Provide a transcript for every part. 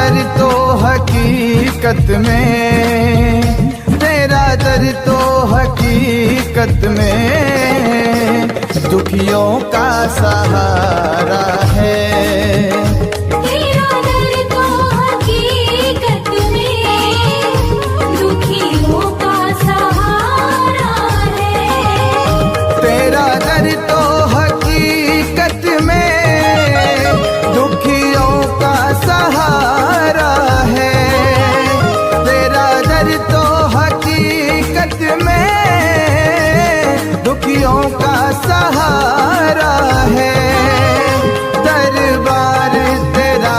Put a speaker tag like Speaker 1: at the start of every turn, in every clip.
Speaker 1: दर तो हकीकत में, तेरा दर तो हकीकत में दुखियों का सहारा है। का सहारा है दरबार तेरा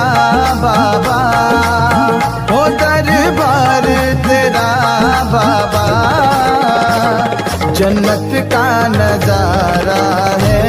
Speaker 1: बाबा, ओ दरबार तेरा बाबा जन्नत का नजारा है।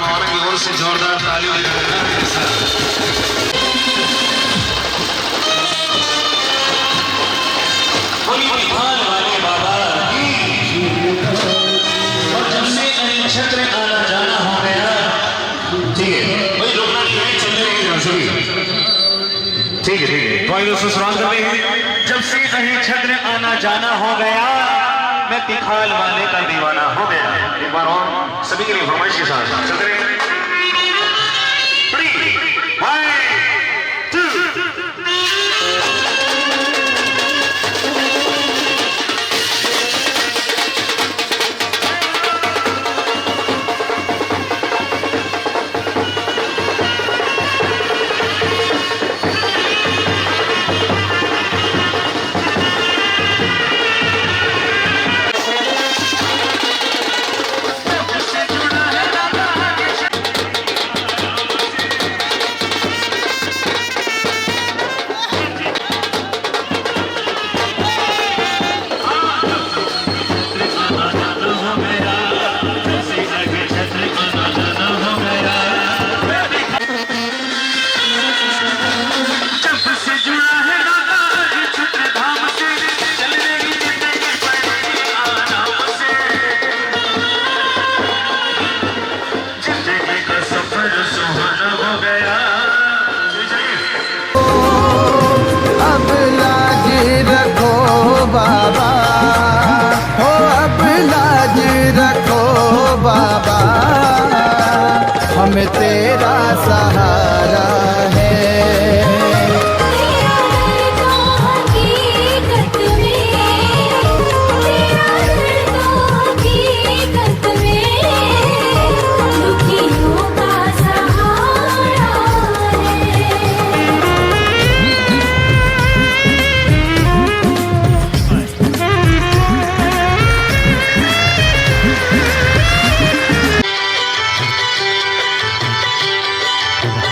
Speaker 2: मावरा की ओर से जोरदार तालियों वाले बाबा और जब से नक्षत्र आना जाना हो गया, ठीक है भाई, रुकना नहीं है, चलने लगे सभी, ठीक है भाई, दोस्तों शुरुआत करते हैं। जब से नक्षत्र आना जाना हो गया, मैं तिखाल वाले का दीवाना हो गया। एक बार और सभी के लिए फरमाइश के साथ चलते रहे। 3, 1, 2
Speaker 1: अब लाज रखो बाबा, हो अब लाज रखो बाबा, हमें तेरा सहारा है।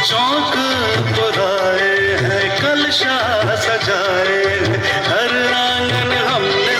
Speaker 2: चौक पुराए हैं, कलशा सजाए, हर आंगन हमने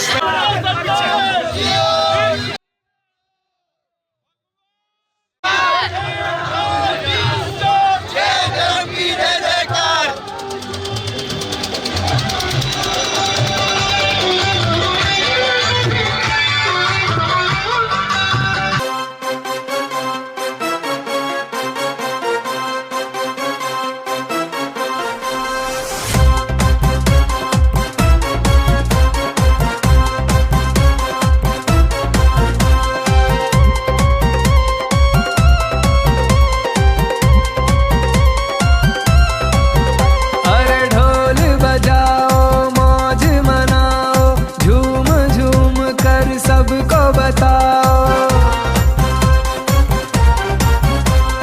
Speaker 1: सबको बताओ,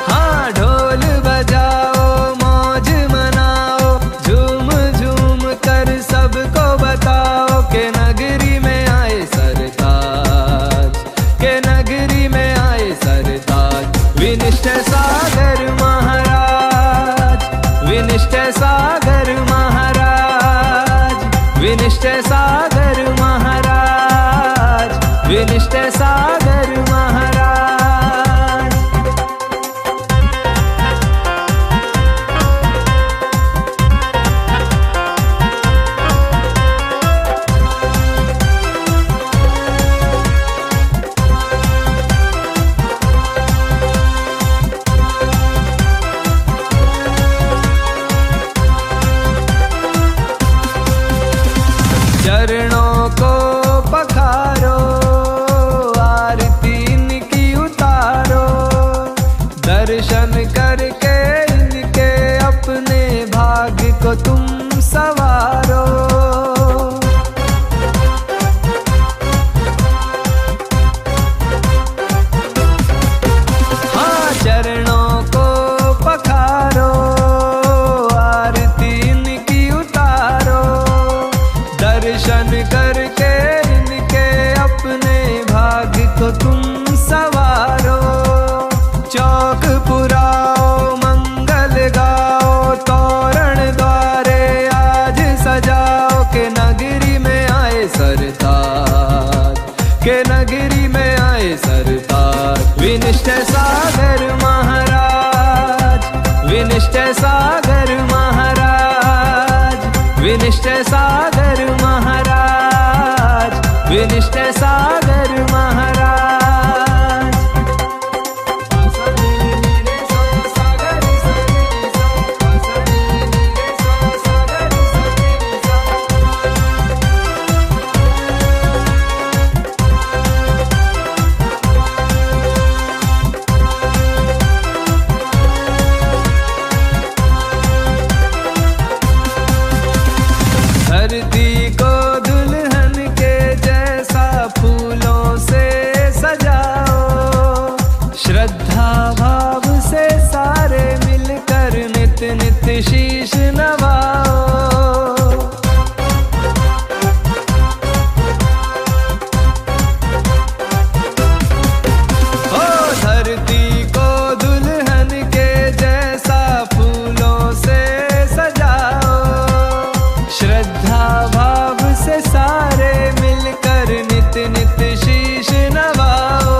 Speaker 1: हाँ ढोल बजाओ, मौज मनाओ, झूम झूम कर सबको बताओ के नगरी में आए सरताज, के नगरी में आए सरताज, विनिष्ठ सागर महाराज, विनिष्ठ सागर महाराज, विनिष्ठ सागर महाराज, विनिष्ठ सागर महाराज। चरणों को पखारो, आरती इनकी उतारो, दर्शन करके इनके अपने भाग्य को तुम सवारो। हाँ चरणों को पखारो, आरती इनकी उतारो, दर्शन करके इनके अपने भाग्य को तुम सवारो। चौक पुराओ, मंगल गाओ, तोरण द्वारे शीश नवाओ। ओ धरती को दुल्हन के जैसा फूलों से सजाओ। श्रद्धा भाव से सारे मिलकर नित नित शीश नवाओ।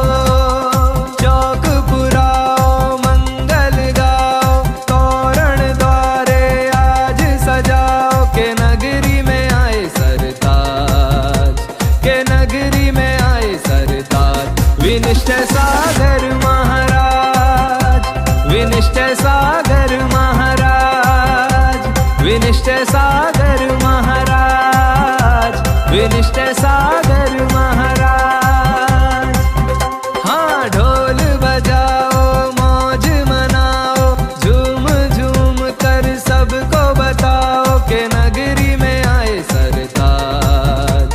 Speaker 1: चौक पुराओ मंगल गाओ, तोरण द्वारे आज सजाओ। के नगरी में आए सरताज, के नगरी में आए सरताज। विनिष्ठ सागर महाराज, विनिष्ठ सागर महाराज, विनिष्ठ सागर महाराज, विनिष्ठ सागर महाराज। हाँ ढोल बजाओ मौज मनाओ, झूम झूम कर सबको बताओ। के नगरी में आए सरताज,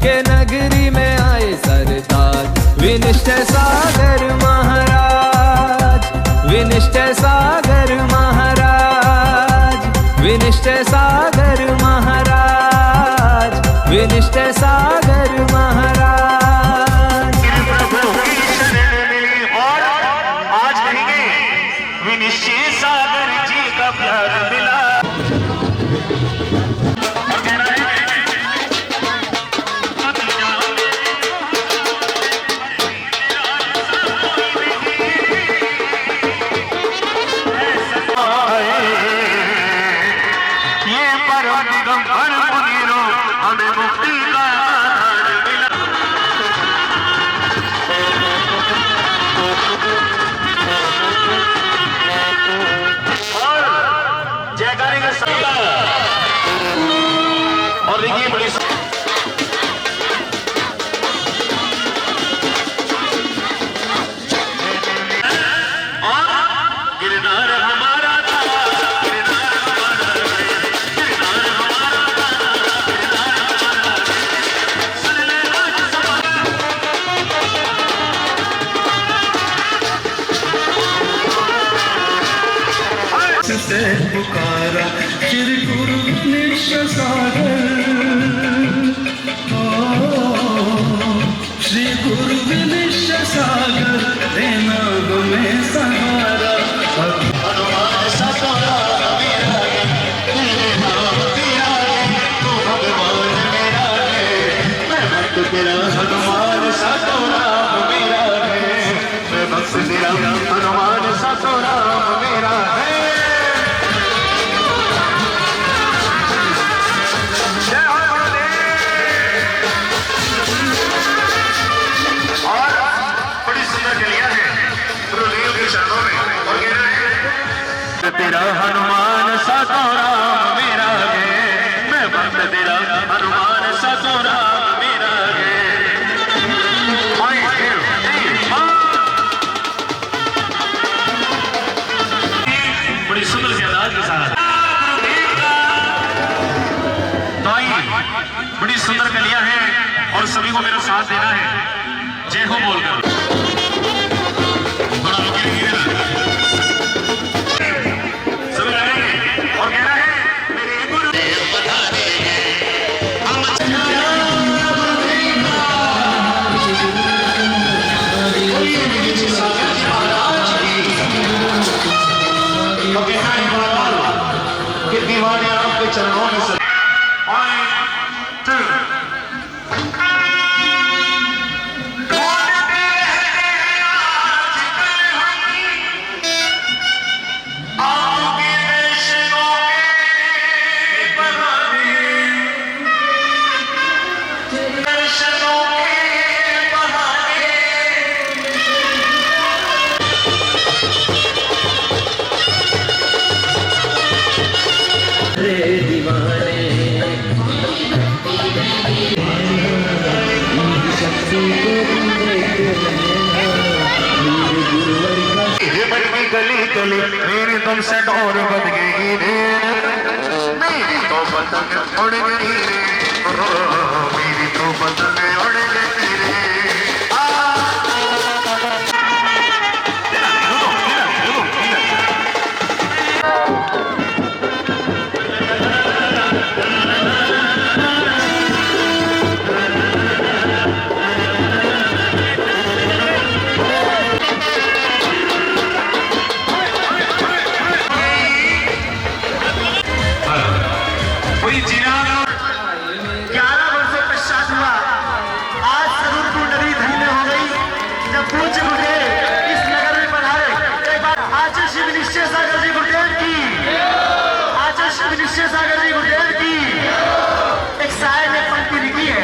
Speaker 1: के नगरी में आए सरताज। विनिष्ठ सागर महाराज, विनिष्ठ सागर महाराज, विनिष्ठ सागर महाराज, विनिष्ठ सागर महाराज।
Speaker 2: प्रभु की शरण मिली और आज कहेंगे विनिश्चय सागर जी का प्यार मिला। ये परम दिगंबर मुनीरो हमें मुक्ति का आधार मिला। और जयकारे का सबका और देखिए बड़ी और गिरनार हमारा था, गिरनार हमारा है, गिरनार हमारा था, गिरनार हमारा है। सुन ले आज
Speaker 3: से पुकारा श्री गुरु विनिश्चय सागर। श्री गुरु विनिश्चय सागर देना हमें सहारा।
Speaker 2: हनुमान सतोरा मेरा है, तेरे नाम तेरा है, तू भगवान मेरा है, मैं भक्त तेरा। हनुमान सतोरा मेरा है, मैं भक्त तेरा। हनुमान सतोरा मेरा है। जय हो गुरुदेव। और बड़ी सुंदर कलियां हैं गुरुदेव के चरणों में और कह रहे हैं तेरा हनुमान सातो राम मेरा है, मैं भक्त तेरा। हनुमान सातो राम मेरा है। बड़ी सुंदर सी अंदाज के साथ तो आइए, बड़ी सुंदर कलियां हैं और सभी को मेरा साथ देना है जय हो बोलकर। बड़ा सभी लगाएंगे और कहना है मेरे गुरुदेव पधारे हैं। हम कि दीवाने आपके चरणों में से गली गली मेरी तुमसे डोर बन गई रे, मेरी तो पतंग उड़ गई रे, मेरी तो पतंग उड़ गई रे।
Speaker 4: सागर जी गुरुदेव की एक शायर ने पंक्ति लिखी है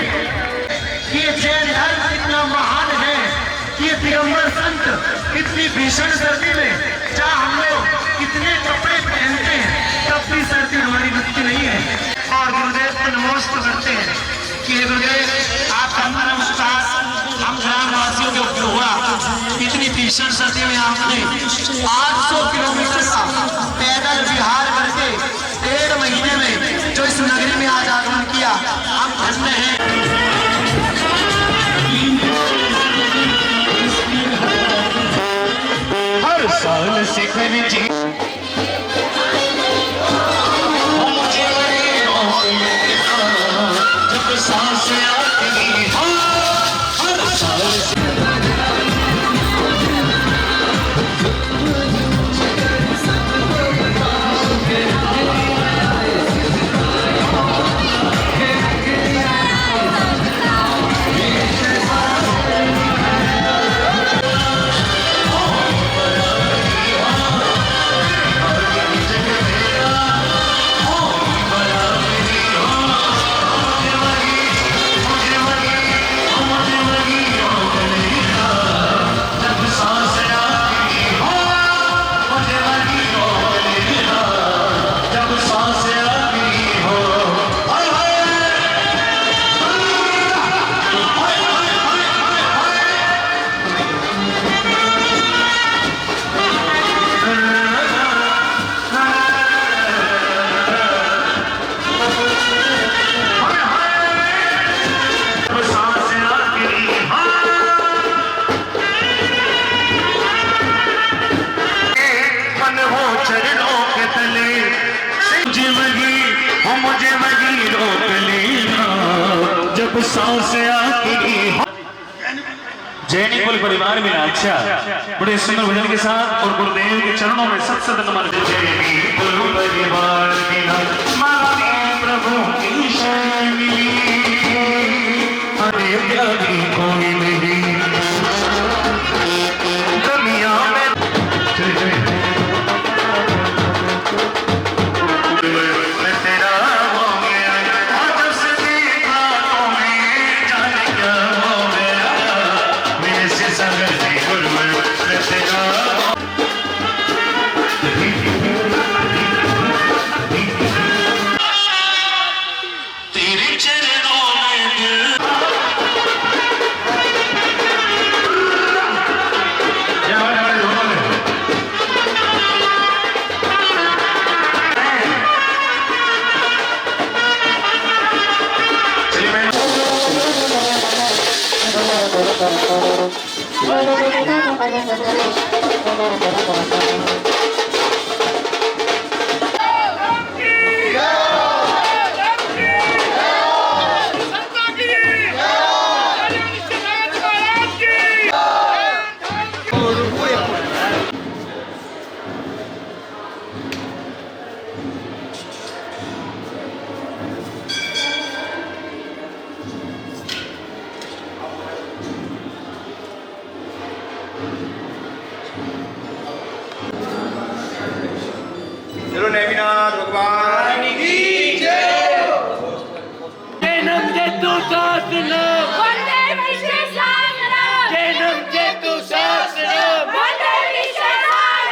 Speaker 4: कि ये जैन धर्म इतना महान है कि ये दिगंबर संत इतनी भीषण सर्दी में जहाँ हम लोग कितने कपड़े पहनते हैं तब भी सर्दी हमारी रुकती नहीं है। और गुरुदेव को नमस्कार करते हैं कि हे गुरुदेव आपका नमस्कार हम ग्रामवासियों के ऊपर हुआ। इतनी भीषण सर्दी में आपने 800 किलोमीटर का पैदल विहार करके 1.5 महीने में जो इस नगरी में आज आगमन किया, हम धन्य हैं।
Speaker 2: हर साल सिखर जी जब सांस आती हर साल सांस आती जैनी कुल परिवार में अच्छा बड़े सुंदर भजन के साथ और गुरुदेव के चरणों में सत सत नमन। जैनी कुल परिवार प्रभु की शैली अरे प्यारी कोई नहीं दुनिया में।
Speaker 5: नेमिनाथ भगवान की जय।
Speaker 6: जैनम जेतु शासनम
Speaker 7: वंदे विश्वेश्वराय
Speaker 6: जैनम जेतु शासनम
Speaker 7: वंदे विश्वेश्वराय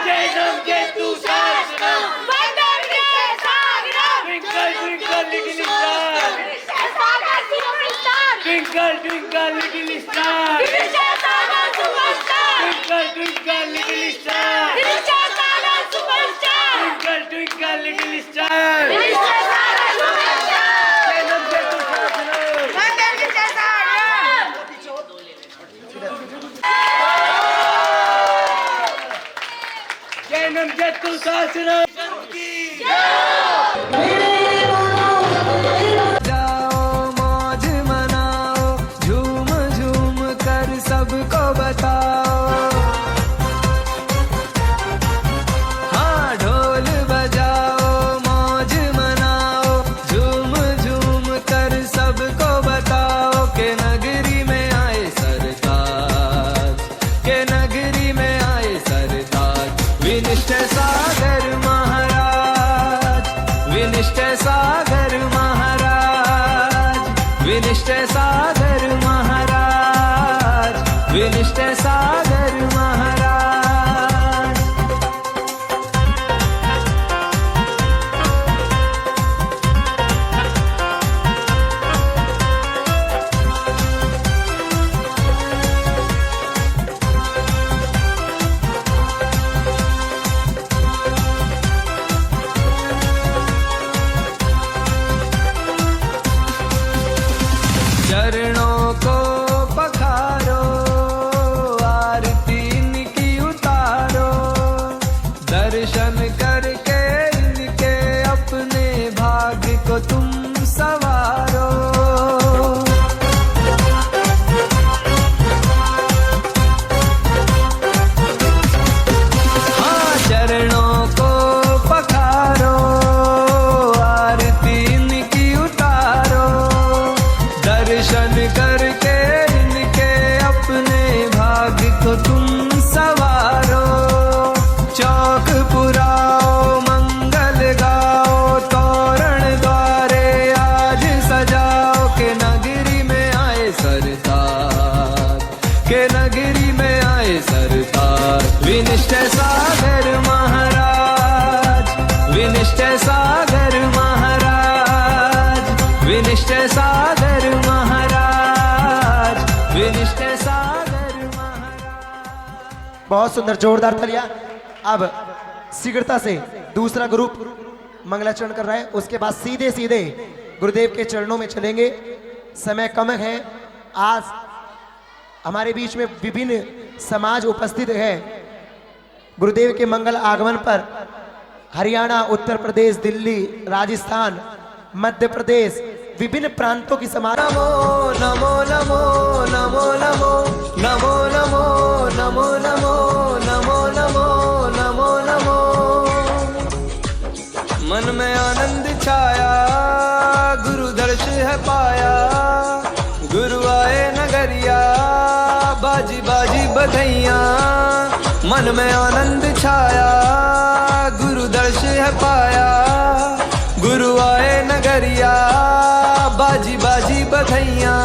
Speaker 6: जैनम जेतु शासनम
Speaker 7: वंदे विश्वेश्वराय
Speaker 6: ट्विंकल ट्विंकल लिटिल स्टार
Speaker 7: विश्वेश्वराय superstar
Speaker 6: twinkle twinkle little star
Speaker 7: विश्वेश्वराय superstar
Speaker 6: twinkle twinkle little star
Speaker 7: विश्वेश्वराय superstar
Speaker 6: twinkle twinkle little star
Speaker 7: विश्वेश्वराय सुपरस्टार
Speaker 6: जैनम जेतु शासनम
Speaker 7: वंदे विश्वेश्वराय
Speaker 6: जैनम जेतु शासनम
Speaker 1: जाओ मौज मनाओ झूम झूम कर सबको बताओ। हाँ ढोल बजाओ मौज मनाओ झूम झूम कर सबको बताओ के नगरी में आए सरताज, के नगरी में आए सरताज। विनिष्ठ सागर महा विनिष्ट सागर महाराज, विनिष्ट सागर महाराज, विनिष्ट सागर महाराज। चरणों को पखारो, आरती इनकी उतारो, दर्शन करके इनके अपने भाग्य को तुम सवारो। हाँ, चरणों को पखारो, आरती इनकी उतारो, दर्शन करके इनके अपने भाग्य को तुम सवारो। चौक पुराओ, मंगल गाओ, तोरण द्वारे आज सजाओ, के नगरी में आए सरताज, के नगरी में आए सरताज। विनिष्ट सागर महाराज, विनिष्ट सागर महाराज, विनिष्ट सागर महाराज, विनिष्ट सागर महाराज।
Speaker 8: बहुत सुंदर, जोरदार तालियां। अब शीघ्रता से दूसरा ग्रुप मंगलाचरण कर रहा है, उसके बाद सीधे सीधे गुरुदेव के चरणों में चलेंगे। समय कम है, आज हमारे बीच में विभिन्न समाज उपस्थित है। गुरुदेव के मंगल आगमन पर हरियाणा, उत्तर प्रदेश, दिल्ली, राजस्थान, मध्य प्रदेश, विभिन्न प्रांतों की समाज।
Speaker 1: नमो नमो नमो नमो नमो नमो नमो नमो नमो नमो नमो नमो नमो। मन में आनंद छाया, गुरु दर्श है पाया, गुरु आए नगरिया, बाजी बाजी बधैया। मन में आनंद छाया, गुरु दर्श है पाया, गुरु आए नगरिया, बाजी बाजी बधैया।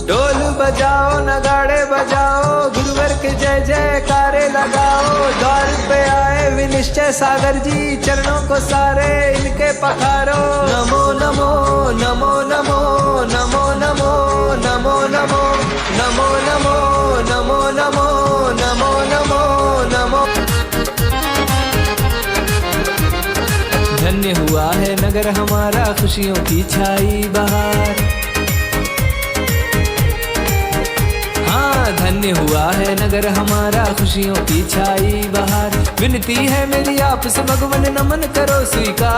Speaker 1: ढोल बजाओ, नगाड़े बजाओ, गुरुवर के जय जयकारे लगाओ। द्वार पे आए विनिष्ट सागर जी, चरणों को सारे इनके पखारो। नमो नमो नमो नमो नमो नमो नमो नमो नमो नमो नमो नमो नमो नमो नमो। धन्य हुआ है नगर हमारा, खुशियों की छाई बहार। हाँ, धन्य हुआ है नगर हमारा, खुशियों की छाई बहार। विनती है मेरी आपसे भगवन, नमन करो स्वीकार।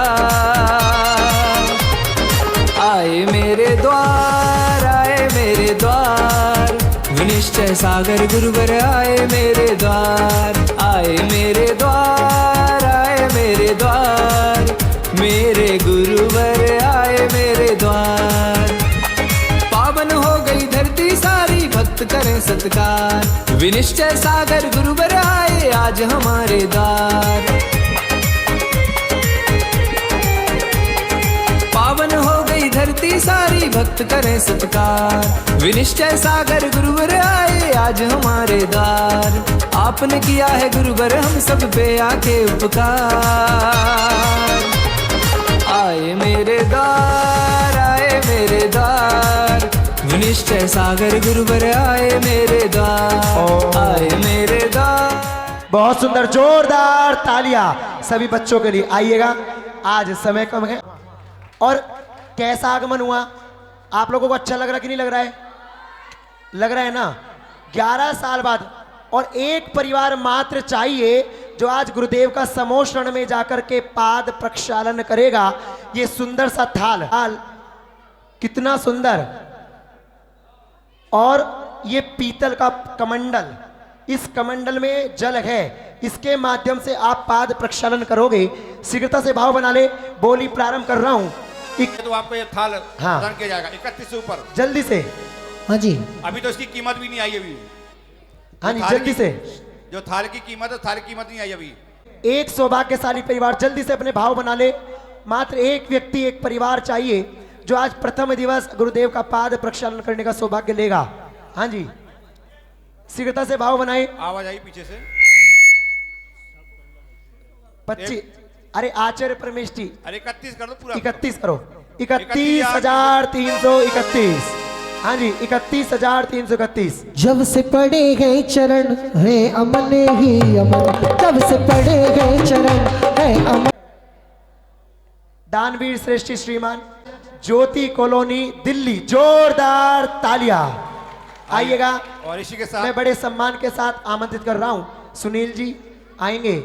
Speaker 1: आए मेरे द्वार, आए मेरे द्वार, विनिष्ट सागर गुरुवर आए मेरे द्वार। आए मेरे द्वार, आए मेरे द्वार, मेरे गुरुवर आए मेरे द्वार। पावन हो गई धरती सारी, भक्त करें सत्कार। विनिष्ट सागर गुरुवर आए आज हमारे द्वार। पावन हो गई धरती सारी, भक्त करें सत्कार। विनिष्ट सागर गुरुवर आए आज हमारे द्वार। आपने किया है गुरुवर हम सब पे आके उपकार। आए मेरे द्वार, आए मेरे द्वार, विनिष्ट सागर गुरुवर आए मेरे द्वार। आए मेरे द्वार।
Speaker 8: बहुत सुंदर, जोरदार तालियां सभी बच्चों के लिए। आइएगा, आज समय कम है। और कैसा आगमन हुआ, आप लोगों को अच्छा लग रहा कि नहीं लग रहा है? लग रहा है ना? 11 साल बाद, और एक परिवार मात्र चाहिए जो आज गुरुदेव का समोषण में जाकर के पाद प्रक्षालन करेगा। ये सुंदर सा थाल कितना सुंदर, और ये पीतल का कमंडल, इस कमंडल में जल है, इसके माध्यम से आप पाद प्रक्षालन करोगे। शीघ्रता से भाव बना ले, बोली प्रारंभ कर रहा हूं।
Speaker 5: तो आपको ये थाल
Speaker 8: हाँ।
Speaker 5: प्रदान किया जाएगा 31 से ऊपर।
Speaker 8: जल्दी से। हाँ जी,
Speaker 5: अभी तो इसकी कीमत भी नहीं आई अभी।
Speaker 8: हाँ जी, जल्दी से।
Speaker 5: जो थाल की कीमत है, थाल की कीमत नहीं आई अभी।
Speaker 8: एक सौभाग्यशाली परिवार जल्दी से अपने भाव बना ले, मात्र एक व्यक्ति, एक परिवार चाहिए जो आज प्रथम दिवस गुरुदेव का पाद प्रक्षालन करने का सौभाग्य लेगा। हाँ जी, शीघ्रता से भाव बनाए।
Speaker 5: आवाज आई पीछे से।
Speaker 8: 25, अरे आचार्य परमेश जी
Speaker 5: अरे 31 कर दो पूरा।
Speaker 8: 31 करो। 31,331। हाँ जी, 31,331।
Speaker 9: जब से पड़े गए चरण है अमन ही अमन, जब से पड़े गए चरण है अमन।
Speaker 8: दानवीर श्रेष्ठी श्रीमान ज्योति कॉलोनी दिल्ली, जोरदार तालियां। आइएगा,
Speaker 5: और इसी के साथ
Speaker 8: मैं बड़े सम्मान के साथ आमंत्रित कर रहा हूं, सुनील जी आएंगे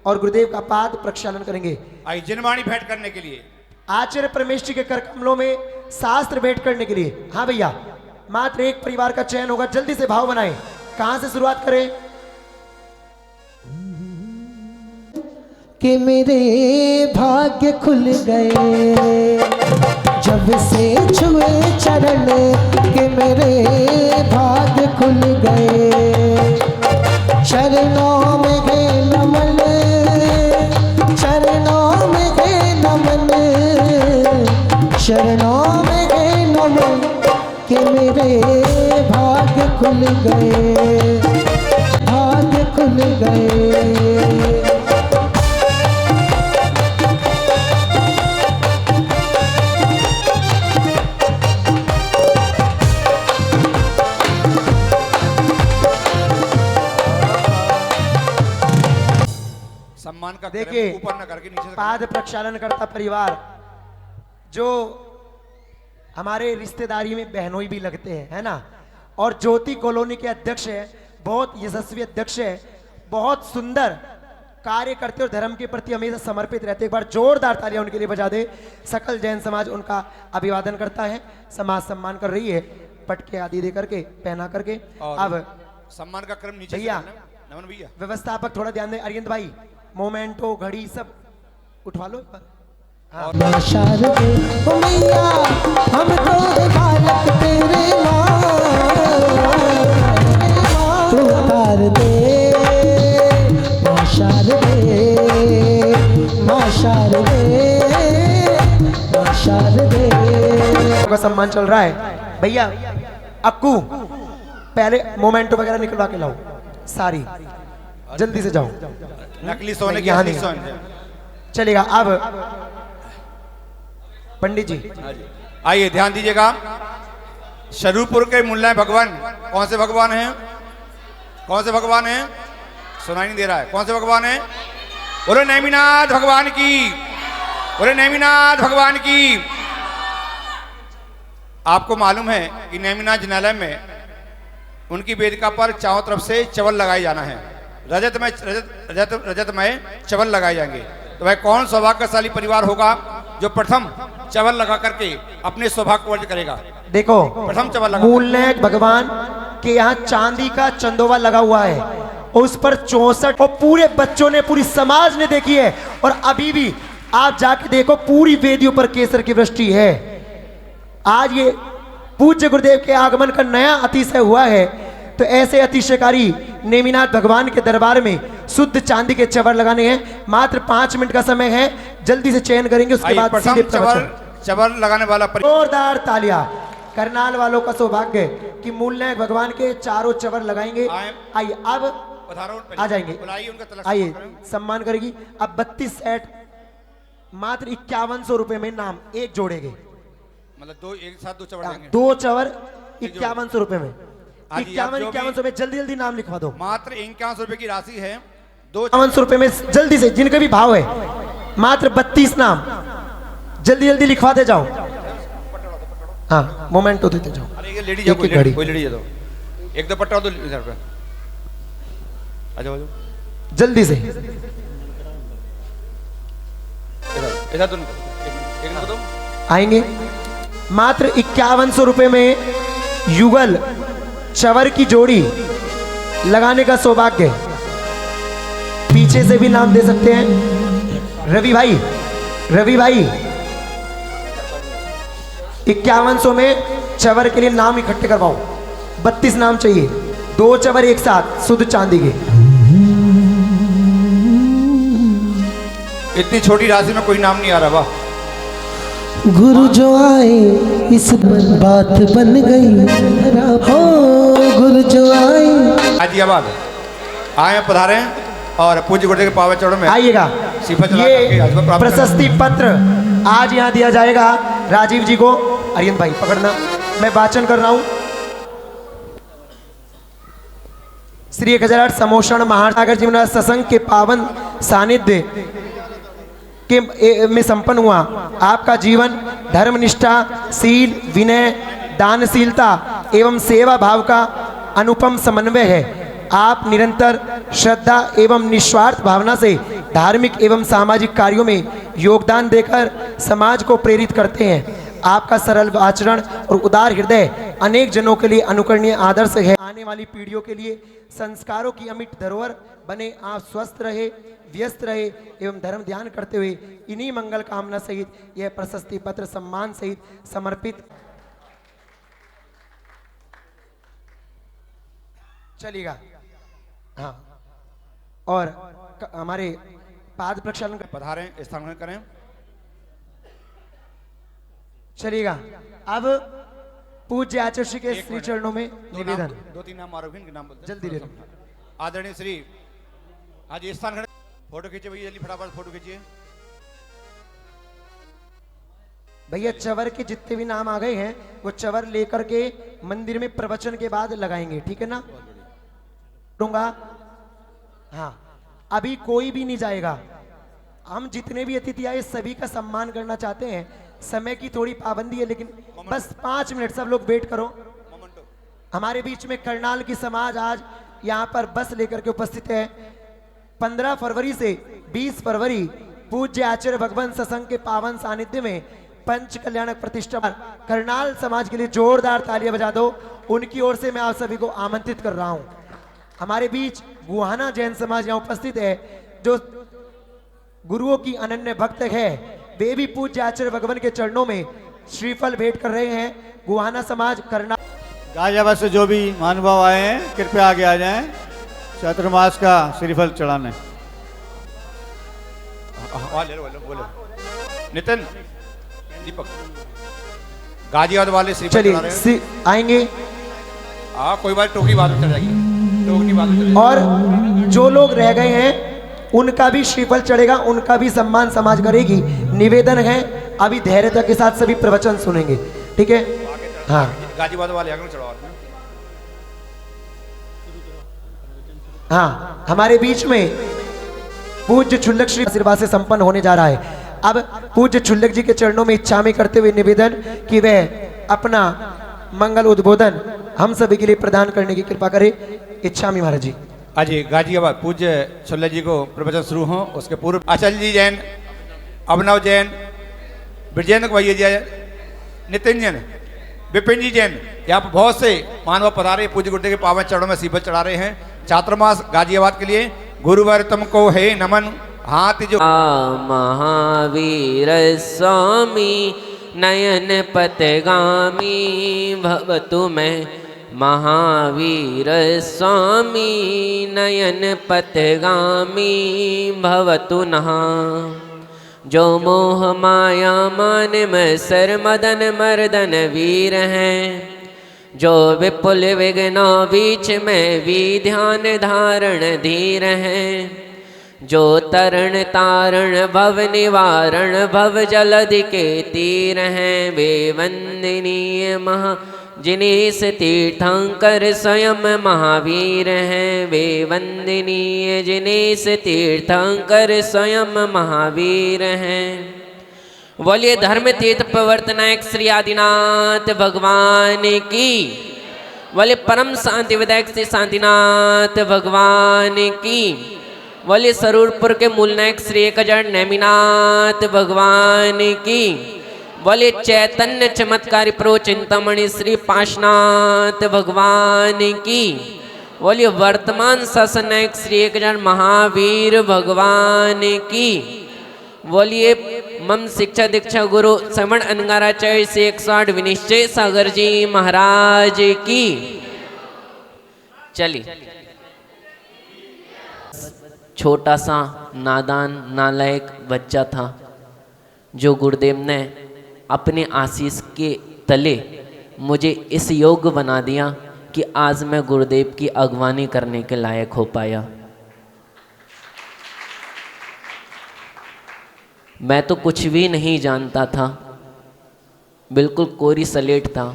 Speaker 8: और गुरुदेव का पाद प्रक्षालन करेंगे।
Speaker 5: आई जिनवाणी भेंट करने के लिए
Speaker 8: आचार्य परमेश जी के कर कमलों में शास्त्र भेंट करने के लिए। हाँ भैया, मात्र एक परिवार का चयन होगा, जल्दी से भाव बनाएं। कहां से शुरुआत करें?
Speaker 9: कि मेरे भाग्य खुल गए जब से छुए चरण, कि मेरे भाग्य खुल गए। चरणों में है नमन, चरणों में है नमन, चरणों में है नमन, कि मेरे भाग्य खुल गए, भाग्य खुल गए।
Speaker 5: सम्मान का
Speaker 8: देखिए,
Speaker 5: क्रम ऊपर न करके नीचे से
Speaker 8: पाद प्रक्षालन करता परिवार जो हमारे रिश्तेदारी में बहनोई भी लगते हैं, है ना, और ज्योति कॉलोनी के अध्यक्ष है, बहुत यशस्वी अध्यक्ष है, बहुत सुंदर कार्य करते और धर्म के प्रति हमेशा समर्पित रहते। एक बार जोरदार तालियां उनके लिए बजा दे। सकल जैन समाज उनका अभिवादन करता है, समाज सम्मान कर रही है, पटके आदि दे करके, पहना करके।
Speaker 5: और
Speaker 8: अब
Speaker 5: सम्मान का क्रम नीचे से
Speaker 8: भैया,
Speaker 5: करना है। नमन भैया,
Speaker 8: व्यवस्थापक थोड़ा ध्यान दें। अरियंत भाई, मोमेंटो घड़ी सब उठवा लो।
Speaker 9: माँ शारदे ओ मैया, हम तो बालक तेरे माँ, तू उतार दे माँ शारदे, माँ शारदे, माँ शारदे।
Speaker 8: का सम्मान चल रहा है भैया। अक्कू, पहले मोमेंटो वगैरह निकलवा के लाओ सारी, जल्दी से जाओ।
Speaker 5: नकली सोने की
Speaker 8: यहाँ
Speaker 5: असली
Speaker 8: नहीं।
Speaker 5: सोने।
Speaker 8: चलेगा। अब पंडित जी
Speaker 5: आइए ध्यान दीजिएगा। शरूपुर के मुल्ला भगवान कौन से भगवान हैं? कौन से भगवान हैं? सुनाई नहीं दे रहा है। कौन से भगवान हैं? बोले नेमिनाथ भगवान की, बोले नेमिनाथ भगवान की। आपको मालूम है कि नेमिनाथ जिनालय में उनकी वेदिका पर चारों तरफ से चवल लगाए जाना है। रजत में चवल लगाए जाएंगे। तो वह कौन सौभाग्यशाली परिवार होगा जो प्रथम चवल लगा करके अपने सौभाग्य को अर्ज करेगा?
Speaker 8: देखो,
Speaker 5: प्रथम चवल लगा।
Speaker 8: मूलनायक भगवान के यहाँ चांदी का चंदोवा लगा हुआ है, उस पर 64, और पूरे बच्चों ने, पूरी समाज ने देखी है, और अभी भी आप जाके देखो पूरी वेदियों पर केसर की वृष्टि है। आज ये पूज्य गुरुदेव के आगमन का नया अतिशय हुआ है, तो ऐसे अतिशयकारी नेमिनाथ भगवान के दरबार में शुद्ध चांदी के चवर लगाने हैं। मात्र 5 मिनट का समय है, जल्दी से चयन करेंगे, उसके बाद
Speaker 5: प्रथम
Speaker 8: सीधे प्रवचन।
Speaker 5: चवल लगाने वाला
Speaker 8: जोरदार तालियां। करनाल वालों का सौभाग्य कि मूलनायक भगवान के चारों चवर लगाएंगे। आइए, अब आ जाएंगे, आइए सम्मान करेगी। अब 32 सेट मात्र 5100 रुपए में नाम एक जोड़ेंगे,
Speaker 5: मतलब दो एक साथ दो चवल देंगे।
Speaker 8: 2 चवर 5100 रुपए में,
Speaker 5: हाँ जी, आप जो भी-
Speaker 8: 5100 में जल्दी जल्दी नाम लिखवा दो।
Speaker 5: मात्र 5100 रुपए की राशि है।
Speaker 8: 5100 रुपए में जल्दी से, जिनके भी भाव है, मात्र 32 नाम जल्दी जल्दी लिखवाते जाओ। हाँ, मोमेंटो देते जाओ।
Speaker 5: अरे ये लेडी
Speaker 8: एक एक घड़ी।
Speaker 5: कोई लेडी दो, एक दो पट्टा दो इधर पे। आ जाओ
Speaker 8: जल्दी से।
Speaker 5: इधर दो, एक दो।
Speaker 8: आएंगे। मात्र 5100 रुपए में युगल चवर की जोड़ी लगाने का सौभाग्य। पीछे से भी नाम दे सकते हैं। रवि भाई, 5100 में चवर के लिए नाम इकट्ठे करवाओ। 32 नाम चाहिए, 2 चवर एक साथ शुद्ध चांदी के।
Speaker 5: इतनी छोटी राशि में कोई नाम नहीं आ रहा। वाह,
Speaker 9: गुरु जो आए इस बात बन गई हो, गुरु जो आए।
Speaker 5: गाजियाबाद आए पधारे और पूज्य गुरुदेव के पावन चरणों में
Speaker 8: आइएगा।
Speaker 5: सीफा चला
Speaker 8: ये
Speaker 5: करके आशीर्वाद प्राप्त
Speaker 8: प्रशस्ति पत्र आज यहाँ दिया जाएगा राजीव जी को। अरियन भाई पकड़ना, मैं वाचन कर रहा हूँ। श्री 1008 समोषण महासागर जी महाराज सत्संग के पावन सानिध्य के में संपन्न हुआ। आपका जीवन धर्मनिष्ठा, शील, विनय, दानशीलता एवं सेवा भाव का अनुपम समन्वय है। आप निरंतर श्रद्धा एवं निस्वार्थ भावना से धार्मिक एवं सामाजिक कार्यों में योगदान देकर समाज को प्रेरित करते हैं। आपका सरल आचरण और उदार हृदय अनेक जनों के लिए अनुकरणीय आदर्श है। आने वाली पीढ़ियों के लिए संस्कारों की अमिट धरोहर बने। आप स्वस्थ रहे, व्यस्त रहे एवं धर्म ध्यान करते हुए इन्हीं मंगल कामना सहित यह प्रशस्ति पत्र सम्मान सहित समर्पित। चलिएगा। हाँ, और हमारे पाद प्रक्षालन
Speaker 5: पधारें, स्थान ग्रहण करें।
Speaker 8: चलिएगा। अब पूज्य आचार्य श्री के श्री चरणों में निवेदन।
Speaker 5: 2-3 नाम आरोपी के नाम बोलते
Speaker 8: जल्दी ले लो।
Speaker 5: आदरणीय श्री आज स्थान ग्रहण। फोटो खींचिए भैया, जल्दी फटाफट फोटो खींचिए।
Speaker 8: भैया चवर के जितने भी नाम आ गए हैं वो चवर लेकर के मंदिर में प्रवचन के बाद लगाएंगे, ठीक है ना? दूंगा। हाँ, अभी कोई भी नहीं जाएगा। हम जितने भी अतिथि आए सभी का सम्मान करना चाहते हैं। समय की थोड़ी पाबंदी है, लेकिन बस 5 मिनट सब लोग वेट करो। हमारे बीच में करनाल की समाज आज यहाँ पर बस लेकर के उपस्थित है। 15 फरवरी से 20 फरवरी पूज्य आचार्य भगवान सत्संग के पावन सानिध्य में पंच कल्याणक प्रतिष्ठा करनाल समाज के लिए जोरदार तालियां बजा दो। उनकी ओर से मैं आप सभी को आमंत्रित कर रहा हूं। हमारे बीच गुहाना जैन समाज यहाँ उपस्थित है, जो गुरुओं की अनन्य भक्त है। वे भी पूज्य आचार्य भगवान के चरणों में श्रीफल भेंट कर रहे हैं। गुहाना समाज करनाल
Speaker 10: गाजियाबाद से जो भी महानुभाव आए हैं कृपया आगे आ जाएं, चातुर्मास का श्रीफल चढ़ाने।
Speaker 5: ले लो, बोलो नितिन, दीपक, गाजियाबाद वाले श्रीफल चढ़ा रहे हैं।
Speaker 8: चलिए आएंगे।
Speaker 5: हाँ, कोई बात टोकरी बाद में चढ़ जाएगी, टोकरी बाद में चढ़ जाएगी।
Speaker 8: और जो लोग रह गए हैं उनका भी श्रीफल चढ़ेगा, उनका भी सम्मान समाज करेगी। निवेदन है अभी धैर्यता के साथ सभी प्रवचन सुनेंगे, ठीक है? हाँ,
Speaker 5: गाजियाबाद वाले आगे चढ़ाओ।
Speaker 8: हाँ, हमारे बीच में पूज्य छुल्लक श्री आशीर्वाद से संपन्न होने जा रहा है। अब पूज्य छुल्लक जी के चरणों में इच्छा में करते हुए निवेदन कि वह अपना मंगल उद्बोधन हम सभी के लिए प्रदान करने की कृपा करे। इच्छा में महाराज जी।
Speaker 5: आज गाजियाबाद पूज्य छुल्लक जी को प्रवचन शुरू हो, उसके पूर्व आचार्य जी जैन, अभिनव जैन, ब्रजेंद्र भैया जैन, नितिन जैन, विपिन जी जैन, यहाँ पर बहुत से मानव पधारे पूज्य गुरुदेव के पावन चरणों में सीफल चढ़ा रहे हैं। चातुर्मास गाजियाबाद के लिए गुरुवर तुमको है नमन। हाथ जो
Speaker 11: महावीर स्वामी नयन पतगामी भवतु मैं, महावीर स्वामी नयन पतगामी भवतु नः। जो मोह माया मान में सर मदन मर्दन वीर हैं, जो विपुल विघ्न बीच में विध्यान धारण धीर हैं, जो तरण तारण भव निवारण भव जलधि के तीर हैं, वे वंदनीय महा जिनेश तीर्थंकर स्वयं महावीर हैं, वे वंदनीय जिनेश तीर्थंकर स्वयं महावीर हैं। बोलिए धर्म तीर्थ प्रवर्तनायक श्री आदिनाथ भगवान की, बोले परम शांति विधायक श्री शांतिनाथ भगवान की, बोले सरूरपुर के मूल नायक श्री 1008 नेमिनाथ भगवान की, बोले चैतन्य चमत्कारी प्रो चिंतामणि श्री पाशनाथ भगवान की, बोलिए वर्तमान शासन नायक श्री 1008 महावीर भगवान की, बोलिए मम शिक्षा दीक्षा गुरु श्रवण अंगाराचार्य से 108 विनिश्चय सागर जी महाराज की। चलिए छोटा सा नादान नालायक बच्चा था, जो गुरुदेव ने अपने आशीष के तले मुझे इस योग्य बना दिया कि आज मैं गुरुदेव की अगवानी करने के लायक हो पाया। मैं तो कुछ भी नहीं जानता था, बिल्कुल कोरी सलेट था।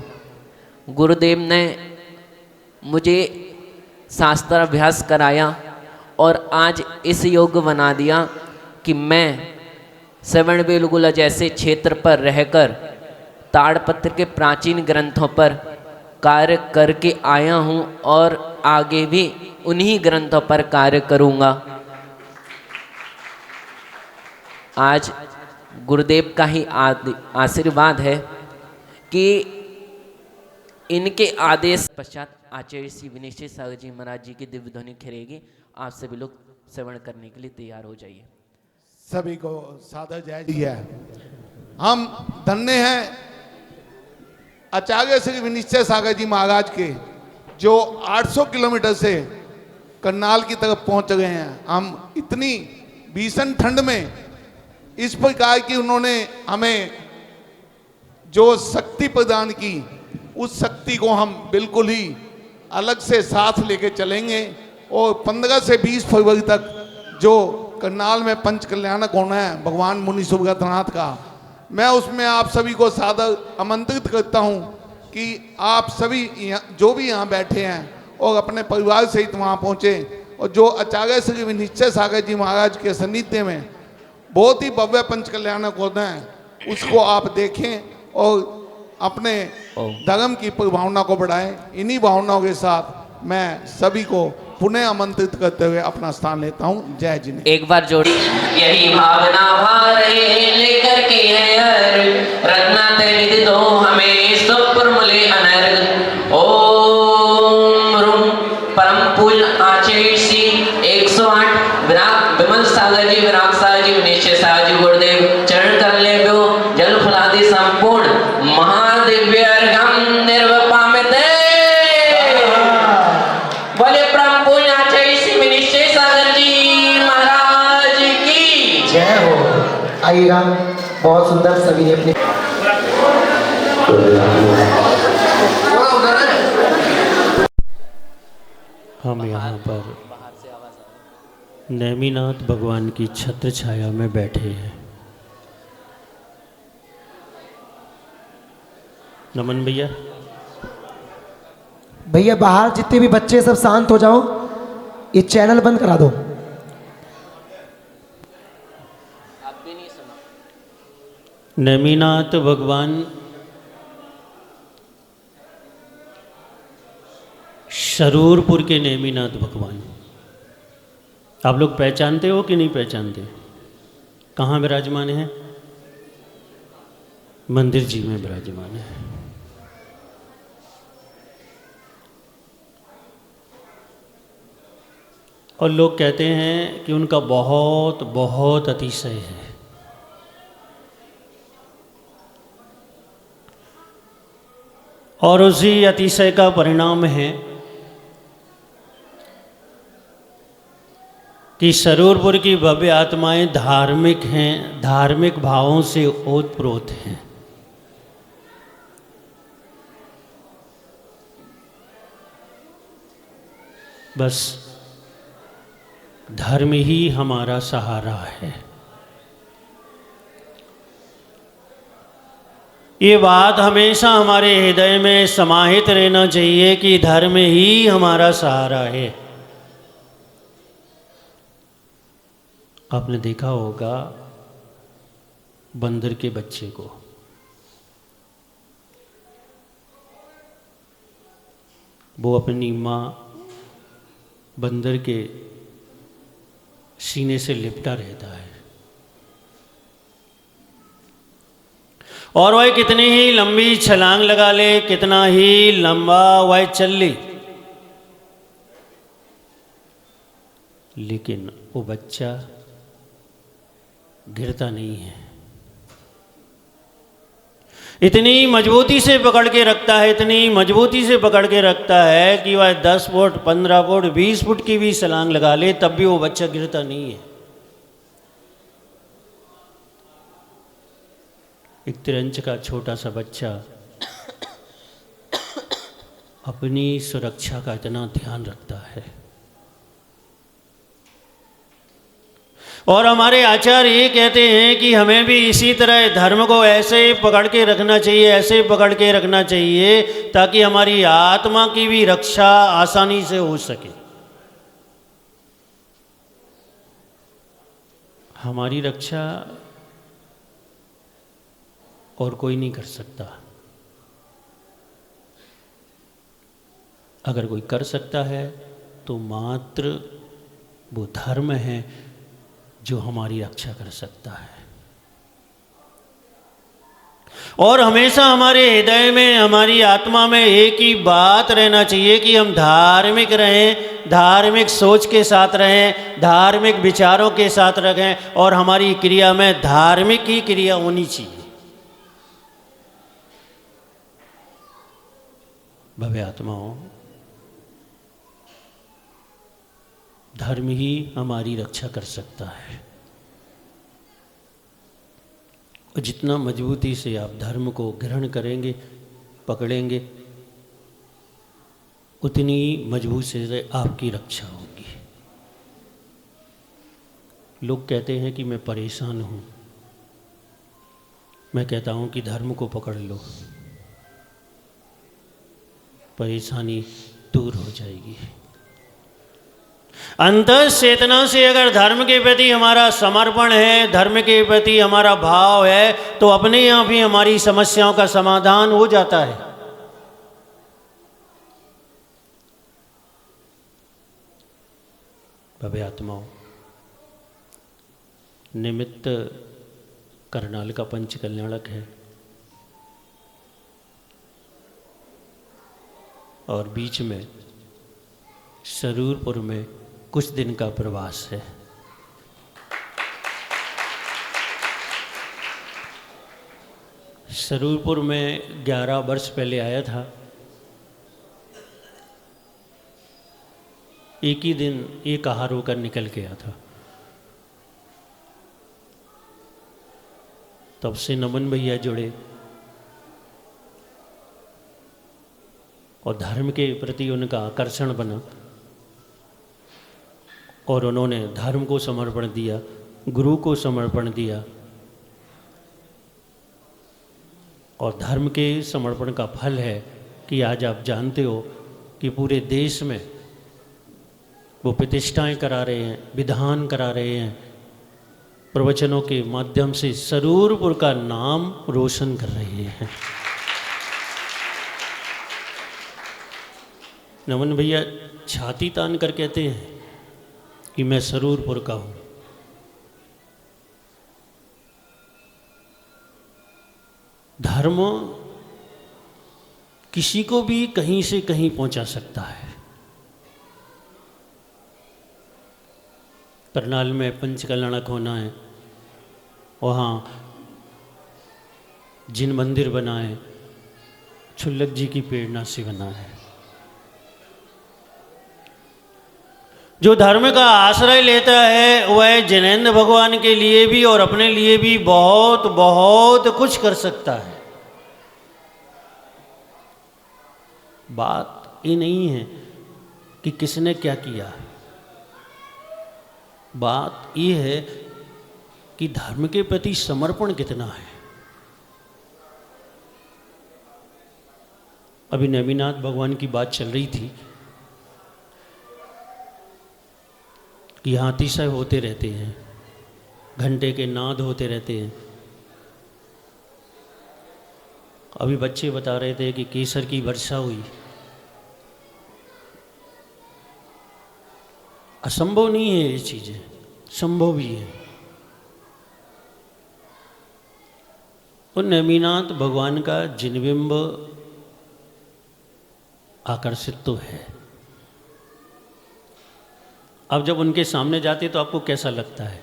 Speaker 11: गुरुदेव ने मुझे शास्त्र अभ्यास कराया और आज इस योग्य बना दिया कि मैं श्रवणबेलगोला जैसे क्षेत्र पर रहकर ताड़पत्र के प्राचीन ग्रंथों पर कार्य करके आया हूँ और आगे भी उन्हीं ग्रंथों पर कार्य करूँगा। आज गुरुदेव का ही आशीर्वाद है कि इनके आदेश पश्चात आचार्य श्री विनय सागर जी महाराज जी की दिव्य ध्वनि खिलेगी। आप सभी लोग श्रवण करने के लिए तैयार हो जाइए।
Speaker 12: सभी को सादर जय जी है। हम धन्य हैं आचार्य श्री विनय सागर जी महाराज के, जो 800 किलोमीटर से करनाल की तरफ पहुंच गए हैं। हम इतनी भीषण ठंड में इस प्रकार की उन्होंने हमें जो शक्ति प्रदान की, उस शक्ति को हम बिल्कुल ही अलग से साथ लेके चलेंगे। और 15 से 20 फरवरी तक जो करनाल में पंच कल्याणक होना है भगवान मुनि सुब्रतनाथ का, मैं उसमें आप सभी को सादर आमंत्रित करता हूं कि आप सभी जो भी यहाँ बैठे हैं और अपने परिवार सहित वहाँ पहुँचे और जो आचार्य श्री विनय सागर जी महाराज के सानिध्य में बहुत ही भव्य पंच कल्याणक होते हैं, उसको आप देखें और अपने धर्म की भावना को बढ़ाएं। इन्हीं भावनाओं के साथ मैं सभी को पुनः आमंत्रित करते हुए अपना स्थान लेता हूं। जय जी।
Speaker 11: एक बार जोड़ी यही भावना भारे लेकर के है हर रत्ना तेरी दो हमें सुपर मुले अनर्ग। ओम रूम परम पूज्य आचार्य श्री 108 विराग विमल सागर जी विराग सागर जी विनय सागर जी गुरुदेव चरण कर ले जल फुलादि संपूर्ण महादिव्य अर्घम निर्वपामिते। बोले परम पूज्य आचार्य श्री विनय सागर जी महाराज की
Speaker 8: जय हो। आइएगा, बहुत सुंदर सभी ने अपने
Speaker 13: हम यहाँ पर नेमिनाथ भगवान की छत्र छाया में बैठे हैं। नमन भैया।
Speaker 8: भैया बाहर जितने भी बच्चे सब शांत हो जाओ, ये चैनल बंद करा दो।
Speaker 13: नेमिनाथ भगवान शरूरपुर के नेमिनाथ भगवान आप लोग पहचानते हो कि नहीं पहचानते? कहाँ विराजमान है? मंदिर जी में विराजमान है। और लोग कहते हैं कि उनका बहुत बहुत अतिशय है। और उसी अतिशय का परिणाम है कि शरूरपुर की भव्य आत्माएं धार्मिक हैं, धार्मिक भावों से ओतप्रोत हैं। बस धर्म ही हमारा सहारा है। ये बात हमेशा हमारे हृदय में समाहित रहना चाहिए कि धर्म ही हमारा सहारा है। आपने देखा होगा बंदर के बच्चे को, वो अपनी माँ बंदर के सीने से लिपटा रहता है और वह कितनी ही लंबी छलांग लगा ले, कितना ही लंबा वह चल ले, लेकिन वो बच्चा गिरता नहीं है। इतनी मजबूती से पकड़ के रखता है, इतनी मजबूती से पकड़ के रखता है कि वह 10 फुट 15 फुट 20 फुट की भी छलांग लगा ले तब भी वो बच्चा गिरता नहीं है। एक 3 इंच का छोटा सा बच्चा अपनी सुरक्षा का इतना ध्यान रखता है। और हमारे आचार्य ये कहते हैं कि हमें भी इसी तरह धर्म को ऐसे पकड़ के रखना चाहिए, ऐसे पकड़ के रखना चाहिए ताकि हमारी आत्मा की भी रक्षा आसानी से हो सके। हमारी रक्षा और कोई नहीं कर सकता। अगर कोई कर सकता है तो मात्र वो धर्म है जो हमारी रक्षा कर सकता है। और हमेशा हमारे हृदय में, हमारी आत्मा में एक ही बात रहना चाहिए कि हम धार्मिक रहें, धार्मिक सोच के साथ रहें, धार्मिक विचारों के साथ रहें और हमारी क्रिया में धार्मिक ही क्रिया होनी चाहिए। भव्य आत्माओं, धर्म ही हमारी रक्षा कर सकता है। और जितना मजबूती से आप धर्म को ग्रहण करेंगे, पकड़ेंगे, उतनी मजबूत से आपकी रक्षा होगी। लोग कहते हैं कि मैं परेशान हूँ, मैं कहता हूँ कि धर्म को पकड़ लो, परेशानी दूर हो जाएगी। अंतर चेतना से अगर धर्म के प्रति हमारा समर्पण है, धर्म के प्रति हमारा भाव है, तो अपने यहाँ भी हमारी समस्याओं का समाधान हो जाता है। भव्य आत्माओं, निमित्त करनाल का पंच कल्याणक है और बीच में सरूरपुर में कुछ दिन का प्रवास है। सरूरपुर में 11 वर्ष पहले आया था। एक ही दिन एक आहार होकर निकल गया था। तब से नमन भैया जुड़े और धर्म के प्रति उनका आकर्षण बना और उन्होंने धर्म को समर्पण दिया, गुरु को समर्पण दिया। और धर्म के समर्पण का फल है कि आज आप जानते हो कि पूरे देश में वो प्रतिष्ठाएं करा रहे हैं, विधान करा रहे हैं, प्रवचनों के माध्यम से सरूरपुर का नाम रोशन कर रहे हैं। नमन भैया छाती तान कर कहते हैं कि मैं सरूरपुर का हूँ। धर्म किसी को भी कहीं से कहीं पहुंचा सकता है। करनाल में पंच कल्याणक होना है, वहाँ जिन मंदिर बना है, छुल्लक जी की प्रेरणा से बना है। जो धर्म का आश्रय लेता है वह जिनेंद्र भगवान के लिए भी और अपने लिए भी बहुत बहुत कुछ कर सकता है। बात ये नहीं है कि किसने क्या किया, बात ये है कि धर्म के प्रति समर्पण कितना है। अभी नेमिनाथ भगवान की बात चल रही थी कि यहाँ अतिशय होते रहते हैं, घंटे के नाद होते रहते हैं। अभी बच्चे बता रहे थे कि केसर की वर्षा हुई। असंभव नहीं है ये चीज़ें, संभव भी है। और नेमिनाथ भगवान का जिनबिंब आकर्षित तो है। अब जब उनके सामने जाते तो आपको कैसा लगता है?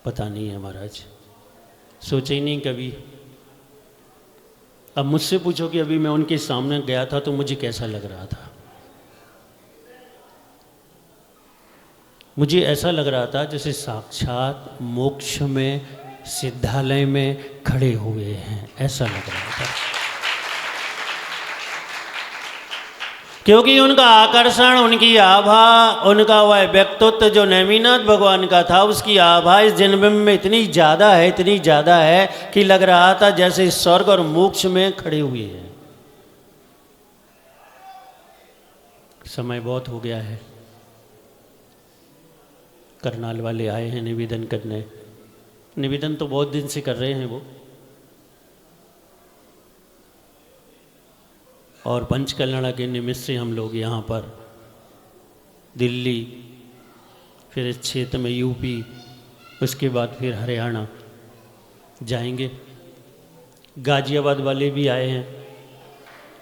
Speaker 13: पता नहीं है महाराज, सोचा ही नहीं कभी। अब मुझसे पूछो कि अभी मैं उनके सामने गया था तो मुझे कैसा लग रहा था। मुझे ऐसा लग रहा था जैसे साक्षात मोक्ष में, सिद्धालय में खड़े हुए हैं, ऐसा लग रहा था। क्योंकि उनका आकर्षण, उनकी आभा, उनका वह व्यक्तित्व जो नेमिनाथ भगवान का था, उसकी आभा इस जन्म में इतनी ज़्यादा है, इतनी ज़्यादा है कि लग रहा था जैसे स्वर्ग और मोक्ष में खड़े हुए हैं। समय बहुत हो गया है। करनाल वाले आए हैं निवेदन करने। निवेदन तो बहुत दिन से कर रहे हैं वो, और पंचकल्याण के निमित्त से हम लोग यहाँ पर दिल्ली, फिर इस क्षेत्र में यूपी, उसके बाद फिर हरियाणा जाएंगे। गाजियाबाद वाले भी आए हैं,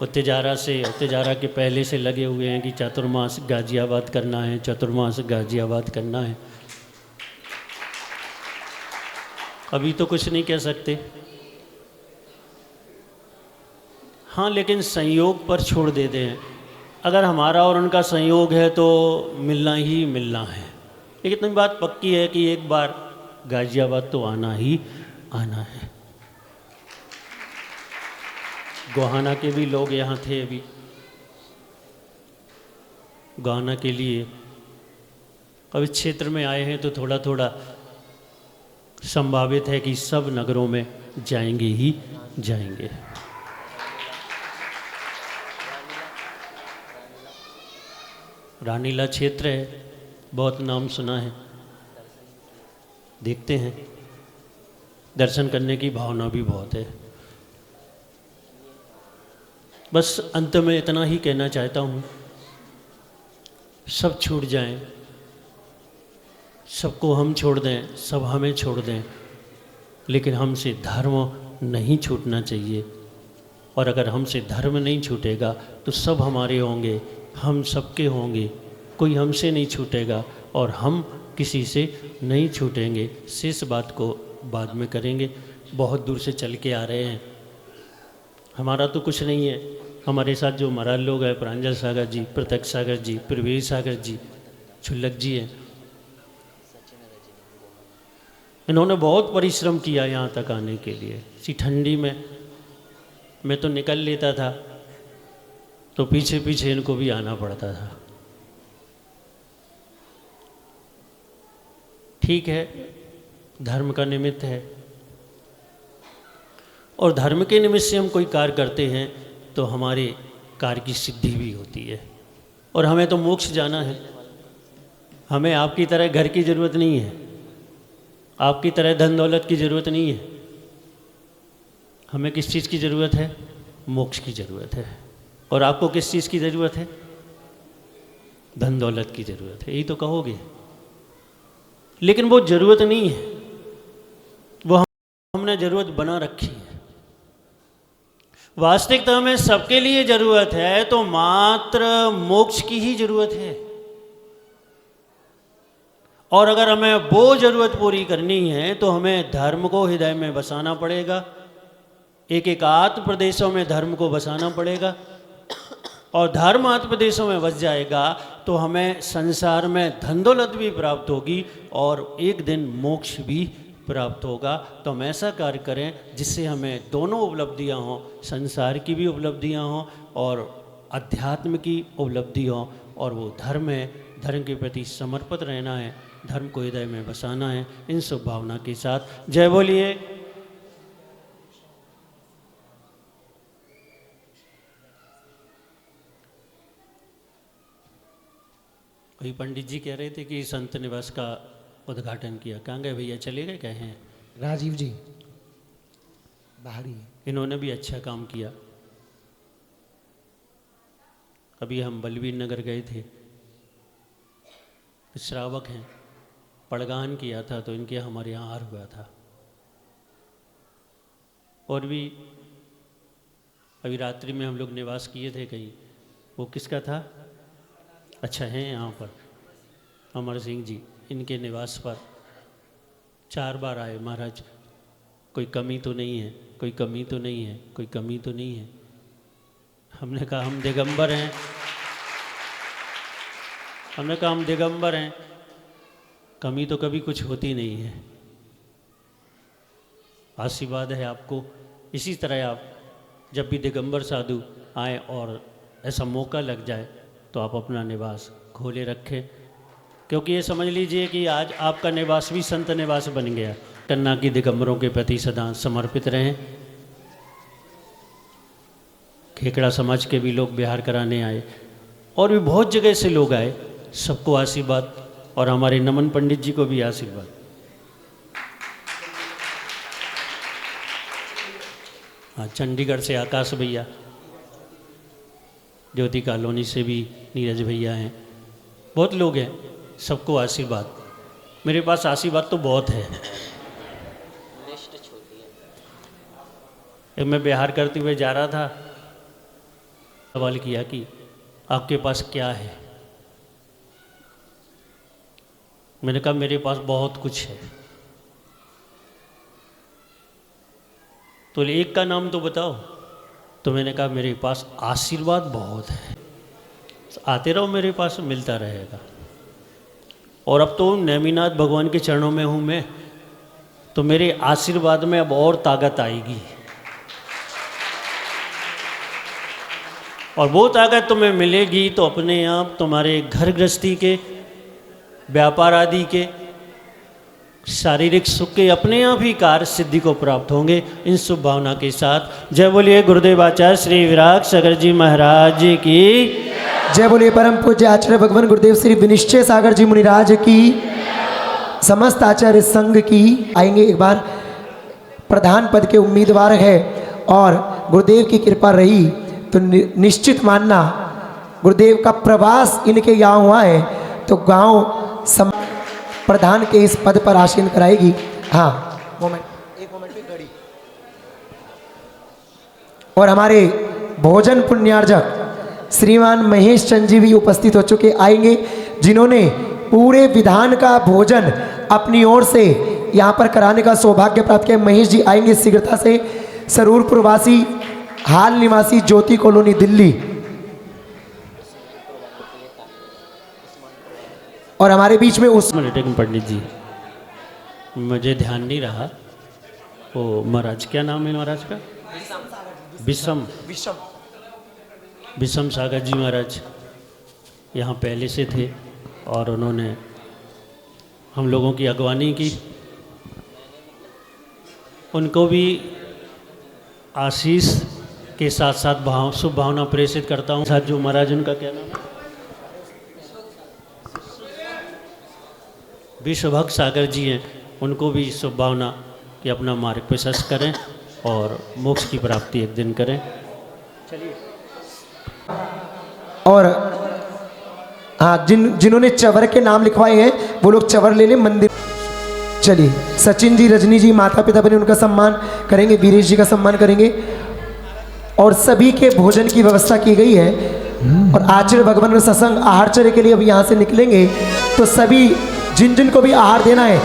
Speaker 13: वो तिजारा के पहले से लगे हुए हैं कि चातुर्मास गाजियाबाद करना है, चातुर्मास गाजियाबाद करना है। अभी तो कुछ नहीं कह सकते, हाँ, लेकिन संयोग पर छोड़ देते हैं। अगर हमारा और उनका संयोग है तो मिलना ही मिलना है। लेकिन इतनी बात पक्की है कि एक बार गाजियाबाद तो आना ही आना है। गोहाना के भी लोग यहाँ थे, अभी गोहाना के लिए अब इस क्षेत्र में आए हैं तो थोड़ा थोड़ा संभावित है कि सब नगरों में जाएंगे ही जाएंगे। रानीला क्षेत्र है, बहुत नाम सुना है, देखते हैं। दर्शन करने की भावना भी बहुत है। बस अंत में इतना ही कहना चाहता हूँ, सब छूट जाएं, सबको हम छोड़ दें, सब हमें छोड़ दें, लेकिन हमसे धर्म नहीं छूटना चाहिए। और अगर हमसे धर्म नहीं छूटेगा तो सब हमारे होंगे, हम सबके होंगे, कोई हमसे नहीं छूटेगा और हम किसी से नहीं छूटेंगे। शेष बात को बाद में करेंगे। बहुत दूर से चल के आ रहे हैं, हमारा तो कुछ नहीं है। हमारे साथ जो महाराज लोग हैं, प्रांजल सागर जी, प्रत्यक्ष सागर जी, प्रवीर सागर जी, छुल्लक जी हैं, इन्होंने बहुत परिश्रम किया यहाँ तक आने के लिए। इसी ठंडी में मैं तो निकल लेता था तो पीछे पीछे इनको भी आना पड़ता था। ठीक है, धर्म का निमित्त है, और धर्म के निमित्त से हम कोई कार्य करते हैं तो हमारे कार्य की सिद्धि भी होती है। और हमें तो मोक्ष जाना है। हमें आपकी तरह घर की ज़रूरत नहीं है, आपकी तरह धन दौलत की ज़रूरत नहीं है। हमें किस चीज़ की ज़रूरत है? मोक्ष की ज़रूरत है। और आपको किस चीज़ की ज़रूरत है? धन दौलत की ज़रूरत है, यही तो कहोगे। लेकिन वो ज़रूरत नहीं है, वो हमने ज़रूरत बना रखी है। वास्तविकता में सबके लिए ज़रूरत है तो मात्र मोक्ष की ही ज़रूरत है। और अगर हमें वो ज़रूरत पूरी करनी है तो हमें धर्म को हृदय में बसाना पड़ेगा। एक एक आत्म प्रदेशों में धर्म को बसाना पड़ेगा, और धर्म आत्म प्रदेशों में बस जाएगा तो हमें संसार में धन दौलत भी प्राप्त होगी और एक दिन मोक्ष भी प्राप्त होगा। तो हम ऐसा कार्य करें जिससे हमें दोनों उपलब्धियां हों, संसार की भी उपलब्धियां हों और अध्यात्म की उपलब्धि हो। और वो धर्म है, धर्म के प्रति समर्पित रहना है, धर्म को हृदय में बसाना है। इन शुभ भावना के साथ जय बोलिए। वही पंडित जी कह रहे थे कि संत निवास का उद्घाटन किया, कहाँ गए भैया? चले गए? कहे हैं
Speaker 8: राजीव जी बाहरी।
Speaker 13: इन्होंने भी अच्छा काम किया। अभी हम बलवीर नगर गए थे, श्रावक हैं, पड़गान किया था तो इनके हमारे यहाँ हार हुआ था। और भी अभी रात्रि में हम लोग निवास किए थे कहीं, वो किसका था? अच्छा है यहाँ पर अमर सिंह जी, इनके निवास पर 4 बार आए महाराज, कोई कमी तो नहीं है, कोई कमी तो नहीं है, कोई कमी तो नहीं है। हमने कहा हम दिगंबर हैं, हमने कहा हम दिगंबर हैं, कमी तो कभी कुछ होती नहीं है। आशीर्वाद है आपको। इसी तरह आप जब भी दिगंबर साधु आए और ऐसा मौका लग जाए तो आप अपना निवास खोले रखें, क्योंकि ये समझ लीजिए कि आज आपका निवास भी संत निवास बन गया। कन्ना की दिगंबरों के प्रति सदा समर्पित रहें। खेकड़ा समाज के भी लोग बिहार कराने आए और भी बहुत जगह से लोग आए, सबको आशीर्वाद और हमारे नमन पंडित जी को भी आशीर्वाद। हाँ, चंडीगढ़ से आकाश भैया, ज्योति कॉलोनी से भी नीरज भैया हैं, बहुत लोग हैं, सबको आशीर्वाद। मेरे पास आशीर्वाद तो बहुत है। एक मैं बिहार करते हुए जा रहा था, सवाल किया कि आपके पास क्या है। मैंने कहा मेरे पास बहुत कुछ है। तो एक का नाम तो बताओ। तो मैंने कहा मेरे पास आशीर्वाद बहुत है, आते रहो मेरे पास, मिलता रहेगा। और अब तो नेमिनाथ भगवान के चरणों में हूँ मैं, तो मेरे आशीर्वाद में अब और ताकत आएगी। और वो ताकत तुम्हें मिलेगी तो अपने आप तुम्हारे घर गृहस्थी के, व्यापार आदि के, शारीरिक सुख के अपने आप ही कार्य सिद्धि को प्राप्त होंगे। इन शुभ भावना के साथ जय बोलिए गुरुदेव आचार्य श्री विराग सागर जी महाराज जी की
Speaker 8: जय बोलिए परम पूज्य आचार्य भगवान गुरुदेव श्री विनिश्चय सागर जी मुनिराज की, समस्त आचार्य संघ की। आएंगे एक बार, प्रधान पद के उम्मीदवार है और गुरुदेव की कृपा रही तो निश्चित मानना गुरुदेव का प्रवास इनके यहाँ हुआ है तो गांव प्रधान के इस पद पर आसीन कराएगी। हाँ, एक मोमेंट पे घड़ी। और हमारे भोजन पुण्यार्जक श्रीमान महेश चंद जी भी उपस्थित हो चुके आएंगे, जिन्होंने पूरे विधान का भोजन अपनी ओर से यहाँ पर कराने का सौभाग्य प्राप्त किया। महेश जी आएंगे शीघ्रता से, सरूरपुर वासी, हाल निवासी, ज्योति कॉलोनी, दिल्ली। और हमारे बीच में उस
Speaker 13: पंडित जी, मुझे ध्यान नहीं रहा वो महाराज, क्या नाम है महाराज का? विषम सागर जी महाराज यहाँ पहले से थे और उन्होंने हम लोगों की अगवानी की। उनको भी आशीष के साथ साथ शुभ भावना प्रेषित करता हूँ। साथ जो महाराज, उनका क्या नाम है? विश्वभक्त सागर जी हैं, उनको भी शुभ भावना कि अपना मार्ग प्रशस्त करें और मोक्ष की प्राप्ति एक दिन करें। चलिए।
Speaker 8: और हाँ, जिन्होंने चवर के नाम लिखवाए हैं वो लोग चवर ले लें मंदिर। चलिए, सचिन जी, रजनी जी, माता पिता बने, उनका सम्मान करेंगे, वीरेश जी का सम्मान करेंगे और सभी के भोजन की व्यवस्था की गई है। और आचार्य भगवान सत्संग आहारचर्य के लिए अब यहाँ से निकलेंगे तो सभी जिन जिन को भी आहार देना है,